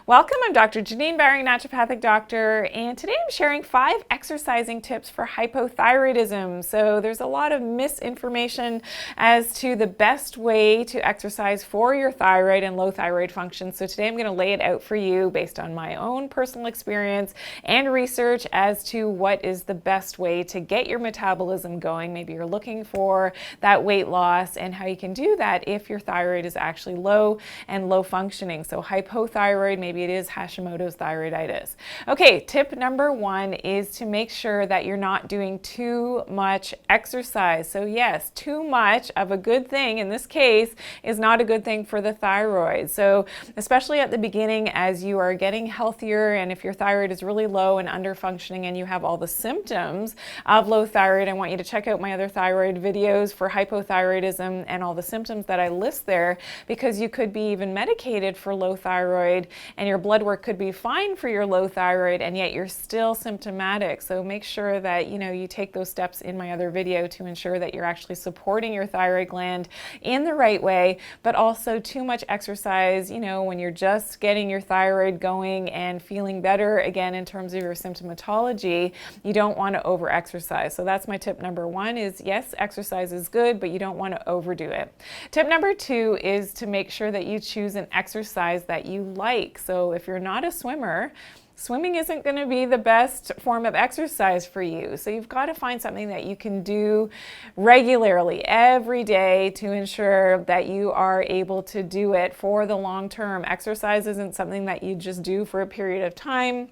Welcome, I'm Dr. Janine, Bowring naturopathic doctor, and today I'm sharing 5 exercising tips for hypothyroidism. So there's a lot of misinformation as to the best way to exercise for your thyroid and low thyroid function. So today I'm going to lay it out for you based on my own personal experience and research as to what is the best way to get your metabolism going. Maybe you're looking for that weight loss and how you can do that if your thyroid is actually low and low functioning. So hypothyroid, maybe it is Hashimoto's thyroiditis. Okay, tip number 1 is to make sure that you're not doing too much exercise. So yes, too much of a good thing in this case is not a good thing for the thyroid. So especially at the beginning as you are getting healthier, and if your thyroid is really low and under functioning and you have all the symptoms of low thyroid, I want you to check out my other thyroid videos for hypothyroidism and all the symptoms that I list there, because you could be even medicated for low thyroid and your blood work could be fine for your low thyroid and yet you're still symptomatic. So make sure that you take those steps in my other video to ensure that you're actually supporting your thyroid gland in the right way. But also too much exercise, when you're just getting your thyroid going and feeling better again in terms of your symptomatology, you don't want to over exercise. So that's my tip number 1 is yes, exercise is good, but you don't want to overdo it. Tip number 2 is to make sure that you choose an exercise that you like. So if you're not a swimmer, swimming isn't going to be the best form of exercise for you. So you've got to find something that you can do regularly every day to ensure that you are able to do it for the long term. Exercise isn't something that you just do for a period of time.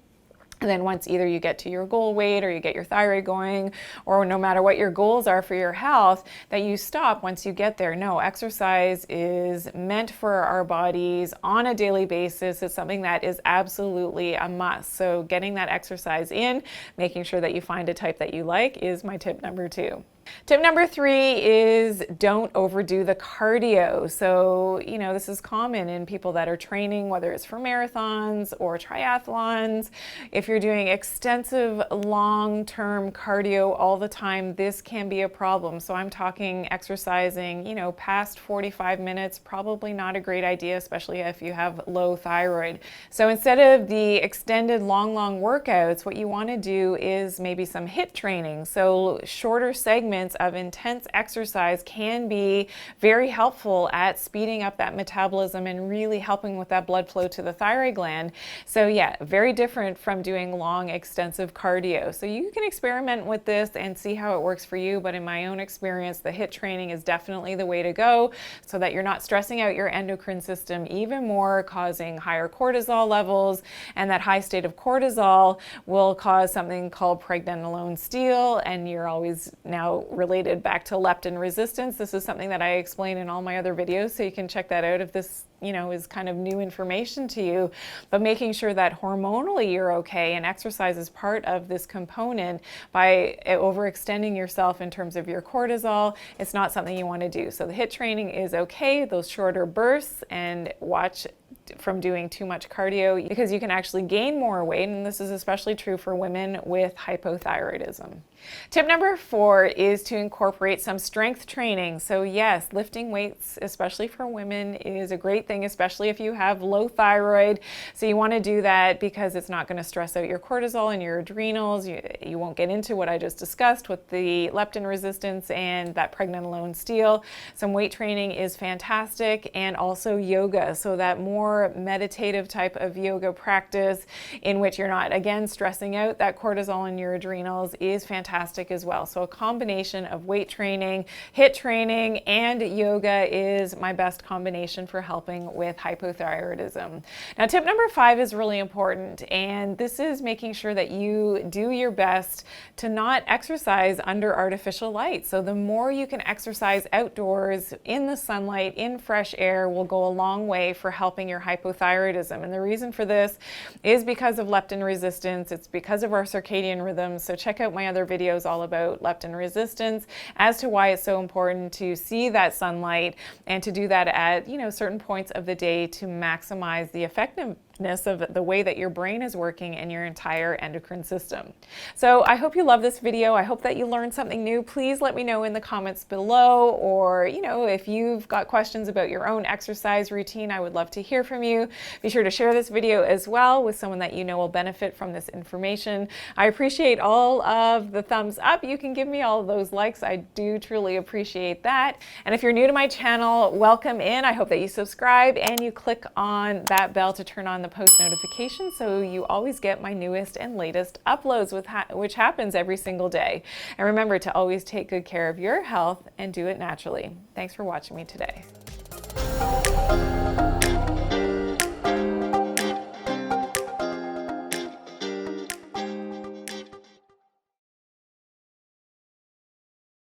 And then once either you get to your goal weight or you get your thyroid going, or no matter what your goals are for your health, that you stop once you get there. No, exercise is meant for our bodies on a daily basis. It's something that is absolutely a must. So getting that exercise in, making sure that you find a type that you like is my tip number 2. Tip number 3 is don't overdo the cardio. So, this is common in people that are training, whether it's for marathons or triathlons. If you're doing extensive long-term cardio all the time, this can be a problem. So I'm talking exercising, past 45 minutes, probably not a great idea, especially if you have low thyroid. So instead of the extended long workouts, what you want to do is maybe some HIIT training. So shorter segments of intense exercise can be very helpful at speeding up that metabolism and really helping with that blood flow to the thyroid gland. So yeah, very different from doing long, extensive cardio. So you can experiment with this and see how it works for you, but in my own experience, the HIIT training is definitely the way to go so that you're not stressing out your endocrine system even more, causing higher cortisol levels, and that high state of cortisol will cause something called pregnenolone steal, and you're always now related back to leptin resistance. This is something that I explain in all my other videos, so you can check that out if this is kind of new information to you. But making sure that hormonally you're okay, and exercise is part of this component. By overextending yourself in terms of your cortisol, it's not something you want to do. So the HIIT training is okay, those shorter bursts, and watch from doing too much cardio because you can actually gain more weight, and this is especially true for women with hypothyroidism. Tip number 4 is to incorporate some strength training. So yes, lifting weights, especially for women, is a great thing, especially if you have low thyroid. So you want to do that because it's not going to stress out your cortisol and your adrenals. You won't get into what I just discussed with the leptin resistance and that pregnenolone steal. Some weight training is fantastic, and also yoga. So that more meditative type of yoga practice in which you're not, again, stressing out that cortisol in your adrenals is fantastic as well. So a combination of weight training, HIIT training, and yoga is my best combination for helping with hypothyroidism. Now, tip number 5 is really important, and this is making sure that you do your best to not exercise under artificial light. So the more you can exercise outdoors in the sunlight, in fresh air, will go a long way for helping your hypothyroidism. And the reason for this is because of leptin resistance. It's because of our circadian rhythms. So check out my other videos all about leptin resistance as to why it's so important to see that sunlight and to do that at certain points of the day to maximize the of the way that your brain is working and your entire endocrine system. So I hope you love this video. I hope that you learned something new. Please let me know in the comments below, or if you've got questions about your own exercise routine, I would love to hear from you. Be sure to share this video as well with someone that you know will benefit from this information. I appreciate all of the thumbs up. You can give me all of those likes. I do truly appreciate that. And if you're new to my channel, welcome in. I hope that you subscribe and you click on that bell to turn on the post notifications so you always get my newest and latest uploads, which happens every single day. And remember to always take good care of your health and do it naturally. Thanks for watching me today.